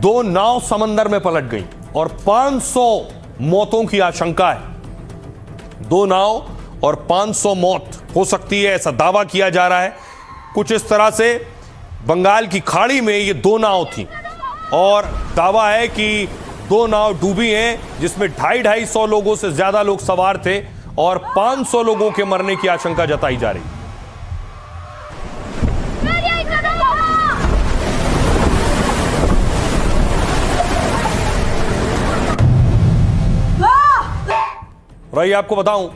2 नाव समंदर में पलट गई और 500 मौतों की आशंका है। 2 नाव और 500 मौत हो सकती है, ऐसा दावा किया जा रहा है। कुछ इस तरह से बंगाल की खाड़ी में ये 2 नाव थी और दावा है कि 2 नाव डूबी हैं, जिसमें 250 लोगों से ज्यादा लोग सवार थे और 500 लोगों के मरने की आशंका जताई जा रही है। रही आपको बताऊं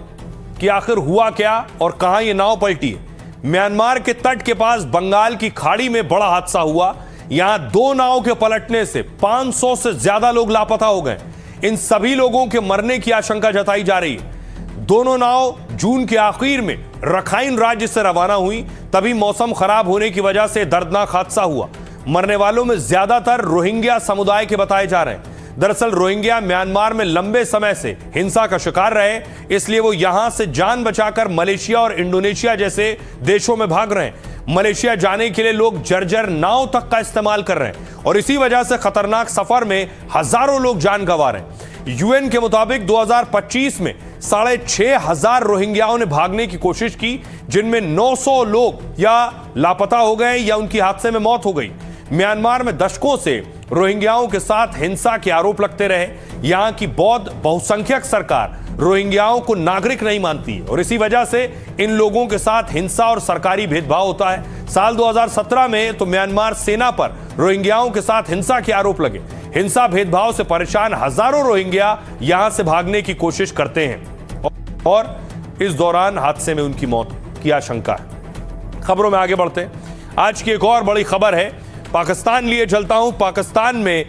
कि आखिर हुआ क्या और कहां ये नाव पलटी है। म्यांमार के तट के पास बंगाल की खाड़ी में बड़ा हादसा हुआ। यहां 2 नाव के पलटने से 500 से ज्यादा लोग लापता हो गए। इन सभी लोगों के मरने की आशंका जताई जा रही है। दोनों नाव जून के आखिर में रखाइन राज्य से रवाना हुई, तभी मौसम खराब होने की वजह से दर्दनाक हादसा हुआ। मरने वालों में ज्यादातर रोहिंग्या समुदाय के बताए जा रहे हैं। दरअसल रोहिंग्या म्यांमार में लंबे समय से हिंसा का शिकार रहे, इसलिए वो यहां से जान बचाकर मलेशिया और इंडोनेशिया जैसे देशों में भाग रहे हैं। मलेशिया जाने के लिए लोग जर्जर नाव तक का इस्तेमाल कर रहे हैं और इसी वजह से खतरनाक सफर में हजारों लोग जान गंवा रहे हैं। यूएन के मुताबिक 2025 में 6,500 रोहिंग्याओं ने भागने की कोशिश की, जिनमें 900 लोग या लापता हो गए या उनकी हादसे में मौत हो गई। म्यांमार में दशकों से रोहिंग्याओं के साथ हिंसा के आरोप लगते रहे। यहां की बौद्ध बहुसंख्यक सरकार रोहिंग्याओं को नागरिक नहीं मानती है और इसी वजह से इन लोगों के साथ हिंसा और सरकारी भेदभाव होता है। साल 2017 में तो म्यांमार सेना पर रोहिंग्याओं के साथ हिंसा के आरोप लगे। हिंसा भेदभाव से परेशान हजारों रोहिंग्या यहां से भागने की कोशिश करते हैं और इस दौरान हादसे में उनकी मौत की आशंका है। खबरों में आगे बढ़ते हैं। आज की एक और बड़ी खबर है, पाकिस्तान लिए चलता हूं। पाकिस्तान में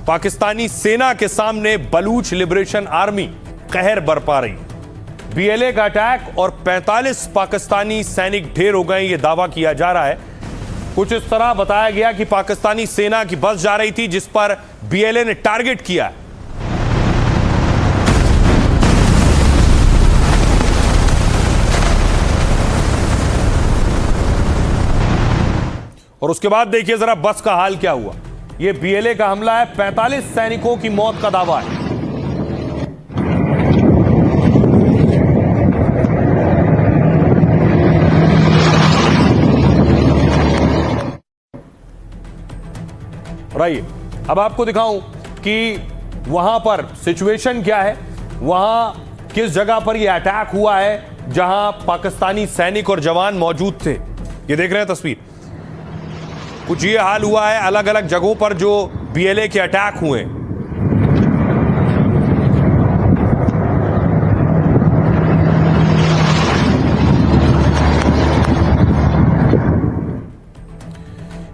पाकिस्तानी सेना के सामने बलूच लिबरेशन आर्मी कहर बरपा रही। बीएलए का अटैक और 45 पाकिस्तानी सैनिक ढेर हो गए, यह दावा किया जा रहा है। कुछ इस तरह बताया गया कि पाकिस्तानी सेना की बस जा रही थी जिस पर बीएलए ने टारगेट किया। और उसके बाद देखिए जरा बस का हाल क्या हुआ। यह बीएलए का हमला है, 45 सैनिकों की मौत का दावा है। रहिए, अब आपको दिखाऊं कि वहां पर सिचुएशन क्या है, वहां किस जगह पर यह अटैक हुआ है जहां पाकिस्तानी सैनिक और जवान मौजूद थे। ये देख रहे हैं तस्वीर। कुछ ये हाल हुआ है अलग अलग जगहों पर जो बीएलए के अटैक हुए।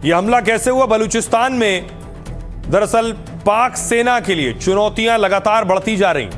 यह हमला कैसे हुआ? बलूचिस्तान में दरअसल पाक सेना के लिए चुनौतियां लगातार बढ़ती जा रही।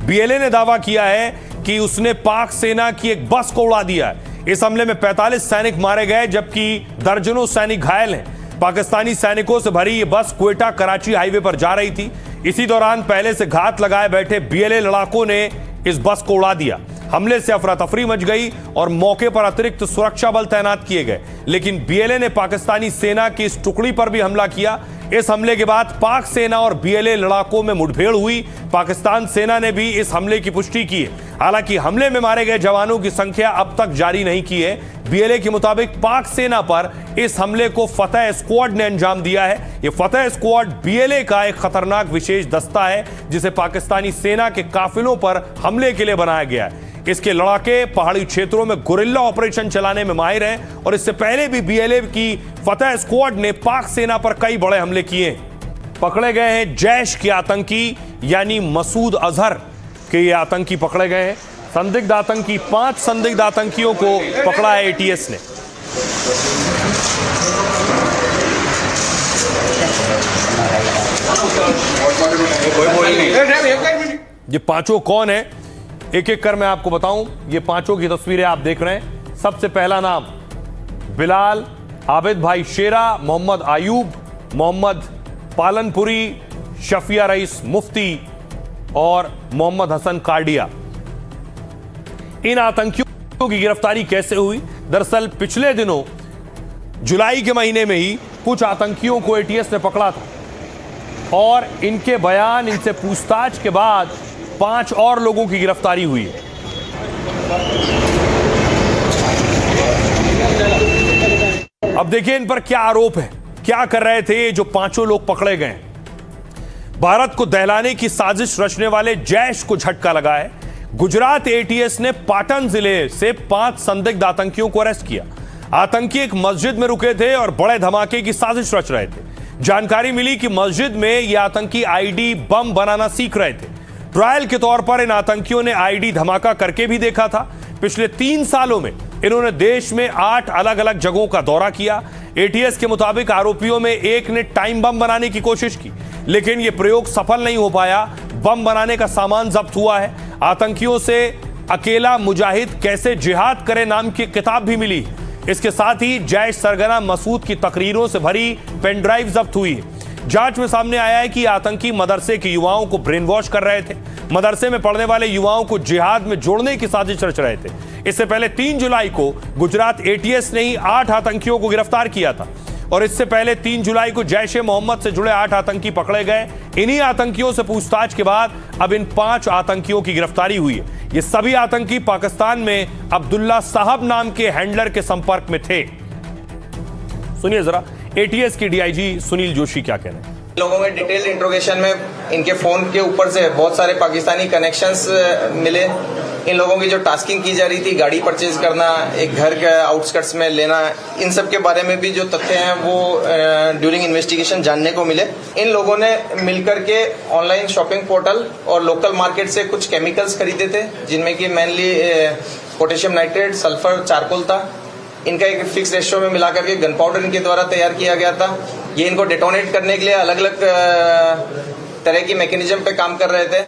बीएलए ने दावा किया है कि उसने पाक सेना की एक बस को उड़ा दिया है। इस हमले में 45 सैनिक मारे गए जबकि दर्जनों सैनिक घायल हैं। पाकिस्तानी सैनिकों से भरी ये बस क्वेटा कराची हाईवे पर जा रही थी। इसी दौरान पहले से घात लगाए बैठे बीएलए लड़ाकों ने इस बस को उड़ा दिया। हमले से अफरा तफरी मच गई और मौके पर अतिरिक्त सुरक्षा बल तैनात किए गए, लेकिन बीएलए ने पाकिस्तानी सेना की इस टुकड़ी पर भी हमला किया। इस हमले के बाद पाक सेना और बीएलए लड़ाकों में मुठभेड़ हुई। पाकिस्तान सेना ने भी इस हमले की पुष्टि की है। हालांकि हमले में मारे गए जवानों की संख्या अब तक जारी नहीं की है। बीएलए के मुताबिक पाक सेना पर इस हमले को फतेह स्क्वाड ने अंजाम दिया है। यह फतेह स्क्वाड बीएलए का एक खतरनाक विशेष दस्ता है जिसे पाकिस्तानी सेना के काफिलों पर हमले के लिए बनाया गया है। इसके लड़ाके पहाड़ी क्षेत्रों में गुरिल्ला ऑपरेशन चलाने में माहिर हैं और इससे पहले भी बीएलए की फतेह स्क्वाड ने पाक सेना पर कई बड़े हमले किए। पकड़े गए हैं जैश के आतंकी यानी मसूद अजहर के ये आतंकी पकड़े गए हैं। संदिग्ध आतंकी 5 संदिग्ध आतंकियों को पकड़ा है एटीएस ने। ये पांचों कौन है, एक एक कर मैं आपको बताऊं। ये पांचों की तस्वीरें आप देख रहे हैं। सबसे पहला नाम बिलाल, आबिद भाई शेरा, मोहम्मद आयूब, मोहम्मद पालनपुरी, शफिया रईस मुफ्ती और मोहम्मद हसन कार्डिया। इन आतंकियों की गिरफ्तारी कैसे हुई? दरअसल पिछले दिनों जुलाई के महीने में ही कुछ आतंकियों को एटीएस ने पकड़ा था और इनके बयान, इनसे पूछताछ के बाद 5 और लोगों की गिरफ्तारी हुई है। अब देखिए इन पर क्या आरोप है, क्या कर रहे थे जो 5 लोग पकड़े गए। भारत को दहलाने की साजिश रचने वाले जैश को झटका लगा है। गुजरात एटीएस ने पाटन जिले से 5 संदिग्ध आतंकियों को अरेस्ट किया। आतंकी एक मस्जिद में रुके थे और बड़े धमाके की साजिश रच रहे थे। जानकारी मिली कि मस्जिद में ये आतंकी आईडी बम बनाना सीख रहे थे। ट्रायल के तौर पर इन आतंकियों ने आईडी धमाका करके भी देखा था। पिछले 3 सालों में इन्होंने देश में 8 अलग अलग जगहों का दौरा किया। एटीएस के मुताबिक आरोपियों में एक ने टाइम बम बनाने की कोशिश की, लेकिन यह प्रयोग सफल नहीं हो पाया। बम बनाने का सामान जब्त हुआ है। आतंकियों से अकेला मुजाहिद कैसे जिहाद करे नाम की किताब भी मिली। इसके साथ ही जैश सरगना मसूद की तकरीरों से भरी पेन ड्राइव जब्त हुई है। जांच में सामने आया है कि आतंकी मदरसे के युवाओं को ब्रेन वॉश कर रहे थे। मदरसे में पढ़ने वाले युवाओं को जिहाद में जोड़ने की साजिश रच रहे थे। इससे पहले 3 जुलाई को गुजरात एटीएस ने ही 8 आतंकियों को गिरफ्तार किया था और इससे पहले 3 जुलाई को जैश-ए-मोहम्मद से जुड़े 8 आतंकी पकड़े गए। इन्हीं आतंकियों से पूछताछ के बाद अब इन 5 आतंकियों की गिरफ्तारी हुई है। ये सभी आतंकी पाकिस्तान में अब्दुल्ला साहब नाम के हैंडलर के संपर्क में थे। सुनिए जरा एटीएस के डीआईजी सुनील जोशी क्या कह रहे हैं। लोगों में डिटेल इंट्रोगेशन में इनके फोन के ऊपर से बहुत सारे पाकिस्तानी कनेक्शंस मिले। इन लोगों की जो टास्किंग की जा रही थी, गाड़ी परचेज करना, एक घर के आउटस्कर्ट्स में लेना, इन सब के बारे में भी जो तथ्य हैं वो ड्यूरिंग इन्वेस्टिगेशन जानने को मिले। इन लोगों ने मिलकर के ऑनलाइन शॉपिंग पोर्टल और लोकल मार्केट से कुछ केमिकल्स खरीदे थे, जिनमें कि mainly potassium nitrate, sulphur, charcoal था। इनका एक फिक्स रेशियो में मिला करके गन पाउडर इनके द्वारा तैयार किया गया था। ये इनको डेटोनेट करने के लिए अलग अलग तरह की मैकेनिज्म पे काम कर रहे थे।